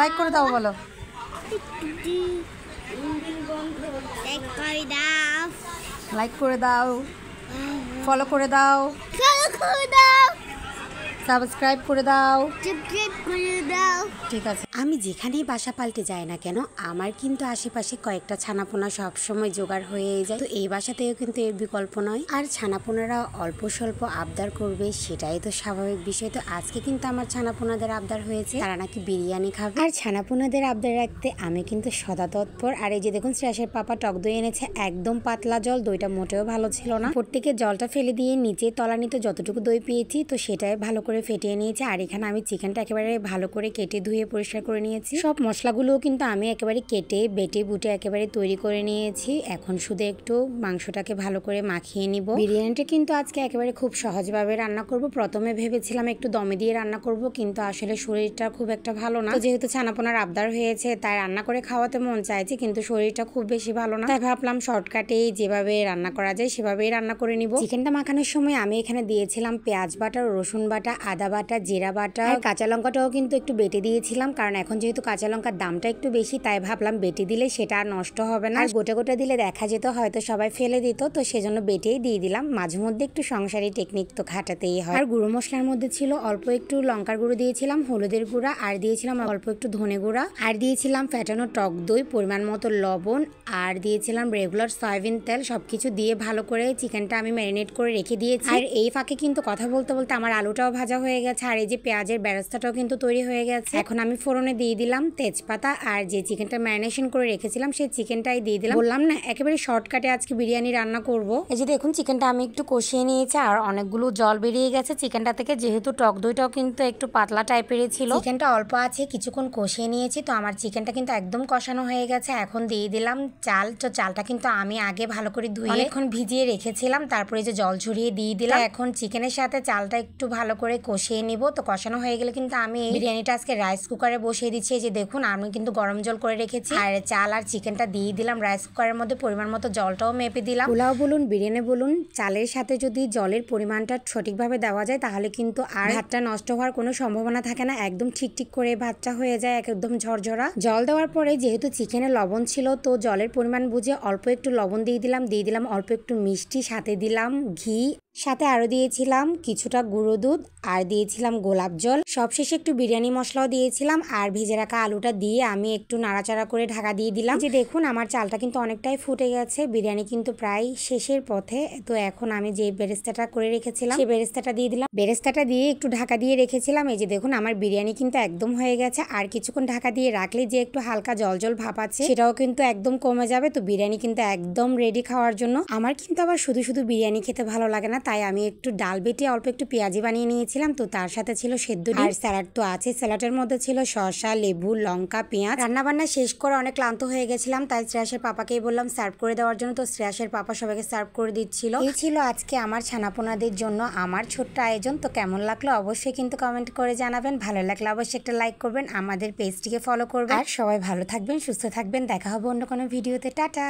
Like করে দাও বলো। লাইক করে দাও, ফলো করে দাও, সাবস্ক্রাইব করে দাও। ঠিক আছে। আমি যেখানেই বাসা পাল্টে যাই না কেন আমার কিন্তু আশেপাশে কয়েকটা ছানাপোনা সবসময় জোগাড় হয়ে যায়। তো এই বাসাতেও কিন্তু এর বিকল্প নয়। আর ছানাপোনারা অল্প স্বল্প আবদার করবে সেটাই তো স্বাভাবিক বিষয়। তো আজকে কিন্তু আমার ছানাপোনাদের আবদার হয়েছে তারা নাকি বিরিয়ানি খাবে। আর ছানাপোনাদের আবদার রাখতে আমি কিন্তু সদা তৎপর। আর এই যে দেখুন শ্রেয়াসের পাপা টক দই এনেছে, একদম পাতলা জল, দইটা মোটেও ভালো ছিল না। প্রত্যেকে জলটা ফেলে দিয়ে নিচে তলানিতে যতটুকু দই পেয়েছি তো সেটাই ভালো করে ফেটিয়ে নিয়েছে। আর এখানে আমি চিকেনটা একেবারে ভালো করে কেটে ধুয়ে পরিষ্কার করে নিয়েছি। সব মশলাগুলোও কিন্তু আমি একেবারে কেটে বেটে বুটে একেবারে তৈরি করে নিয়েছি। এখন শুধু একটু মাংসটাকে ভালো করে মাখিয়ে নিব। বিরিয়ানিটা কিন্তু আজকে একেবারে খুব সহজভাবে রান্না করব। প্রথমে ভেবেছিলাম একটু দমে দিয়ে রান্না করব, কিন্তু আসলে শরীরটা খুব একটা ভালো না। তো যেহেতু ছানাপোনার আবদার হয়েছে তাই রান্না করে খাওয়াতে মন চাইছে, কিন্তু শরীরটা খুব বেশি ভালো না। তাই ভাবলাম শর্টকাটে যেভাবে রান্না করা যায় সেভাবেই রান্না করে নিব। চিকেনটা মাখানোর সময় আমি এখানে দিয়েছিলাম পেঁয়াজ বাটা, রসুন বাটা, আদা বাটা, জিরা বাটা, আর কাঁচা লঙ্কাটাও কিন্তু একটু বেটে দিয়েছিলাম। কারণ এখন যেহেতু কাঁচা লঙ্কার দামটা একটু বেশি তাই ভাবলাম বেটে দিলে সেটা আর নষ্ট হবে না। আর গোটা গোটা দিলে দেখা যেত হয়তো সবাই ফেলে দিত, তো সেজন্য বেটেই দিয়ে দিলাম। মাঝে মধ্যে একটু সংসারী টেকনিক তো খাটাতেই হয়। আর গুঁড়ো মশলার মধ্যে ছিল অল্প একটু লঙ্কার গুঁড়ো দিয়েছিলাম, হলুদের গুঁড়া, আর দিয়েছিলাম অল্প একটু ধনে গুঁড়া, আর দিয়েছিলাম ফ্যাটানো টক দই, পরিমাণ মতো লবণ, আর দিয়েছিলাম রেগুলার সয়াবিন তেল। সবকিছু দিয়ে ভালো করে চিকেনটা আমি ম্যারিনেট করে রেখে দিয়েছি। আর এই ফাঁকে কিন্তু কথা বলতে বলতে আমার আলুটাও ভাজা হয়ে গেছে, আর এই যে পেঁয়াজের বেরেস্তাটাও কিন্তু তৈরি হয়ে গেছে। এখন আমি ফোড়নে দিয়ে দিলাম তেজপাতা, আর যে চিকেনটা ম্যারিনেশন করে রেখেছিলাম সেই চিকেনটাই দিয়ে দিলাম। বললাম না একেবারে শর্টকাটে আজকে বিরিয়ানি রান্না করব। এই যে দেখুন চিকেনটা আমি একটু কষিয়ে নিয়েছি, আর অনেকগুলো জল বেরিয়ে গেছে চিকেনটা থেকে, যেহেতু টক দইটাও কিন্তু একটু পাতলা টাইপেরই ছিল। চিকেনটা অল্প আছে, কিছুক্ষণ কষিয়ে নিয়েছি। তো আমার চিকেনটা কিন্তু একদম কষানো হয়ে গেছে। এখন দিয়ে দিলাম চাল। তো চালটা কিন্তু আমি আগে ভালো করে ধুয়ে অনেকক্ষণ ভিজিয়ে রেখেছিলাম, তারপরে যে জল ঝরিয়ে দিয়ে দিলাম। এখন চিকেনের সাথে চালটা একটু ভালো করে কষিয়ে নিব। তো কষানো হয়ে গেলে কিন্তু আমি বিরিয়ানিটা আজকে রাইস কুকারে বসিয়ে দিচ্ছি। এই যে দেখুন আমি কিন্তু গরম জল করে রেখেছি, আর চাল আর চিকেনটা দিয়ে দিলাম রাইস কুকারের মধ্যে। পরিমাণ মতো জলটাও মেপে দিলাম। পোলাও বলুন বিরিয়ানি বলুন, চালের সাথে যদি জলের পরিমাণটা সঠিকভাবে দেওয়া যায় তাহলে কিন্তু আর ভাতটা নষ্ট হওয়ার কোনো সম্ভাবনা থাকে না। একদম ঠিক ঠিক করে ভাতটা হয়ে যায়, একদম ঝরঝরা। জল দেওয়ার পরে যেহেতু চিকেনে লবণ ছিল তো জলের পরিমাণ বুঝে অল্প একটু লবণ দিয়ে দিলাম অল্প একটু মিষ্টি, সাথে দিলাম ঘি, সাথে আরো দিয়েছিলাম কিছুটা গুঁড়ো দুধ, আর দিয়েছিলাম গোলাপ জল। সবশেষে একটু বিরিয়ানি মশলাও দিয়েছিলাম, আর ভেজে রাখা আলুটা দিয়ে আমি একটু নাড়াচাড়া করে ঢাকা দিয়ে দিলাম। যে দেখুন আমার চালটা কিন্তু অনেকটাই ফুটে গেছে, বিরিয়ানি কিন্তু প্রায় শেষের পথে। তো এখন আমি যে বেরেস্তাটা করে রেখেছিলাম সেই বেরেস্তাটা দিয়ে দিলাম। বেরেস্তাটা দিয়ে একটু ঢাকা দিয়ে রেখেছিলাম। এই যে দেখুন আমার বিরিয়ানি কিন্তু একদম হয়ে গেছে। আর কিছুক্ষণ ঢাকা দিয়ে রাখলে যে একটু হালকা জল জল ভাব আছে সেটাও কিন্তু একদম কমে যাবে। তো বিরিয়ানি কিন্তু একদম রেডি খাওয়ার জন্য। আমার কিন্তু আবার শুধু শুধু বিরিয়ানি খেতে ভালো লাগে না, তাই আমি একটু ডাল বেটে অল্প একটু পেঁয়াজি বানিয়ে নিয়েছিলাম। তো তার সাথে ছিল সেদ্ধ ডিম, আর স্যালাড তো আছে। স্যালাডের মধ্যে ছিল শসা, লেবু, লঙ্কা, পেঁয়াজ। রান্না বান্না শেষ করে অনেক ক্লান্ত হয়ে গেছিলাম, তাই শ্রেয়াসের পাপাকেই বললাম সার্ভ করে দেওয়ার জন্য। তো শ্রেয়াসের পাপা সবাইকে সার্ভ করে দিচ্ছিল। এই ছিল আজকে আমার ছানাপোনাদের জন্য আমার ছোট্ট আয়োজন। তো কেমন লাগলো অবশ্যই কিন্তু কমেন্ট করে জানাবেন। ভালো লাগলে অবশ্যই একটা লাইক করবেন, আমাদের পেজটিকে ফলো করবেন। আর সবাই ভালো থাকবেন, সুস্থ থাকবেন। দেখা হবে অন্য কোনো ভিডিওতে। টাটা।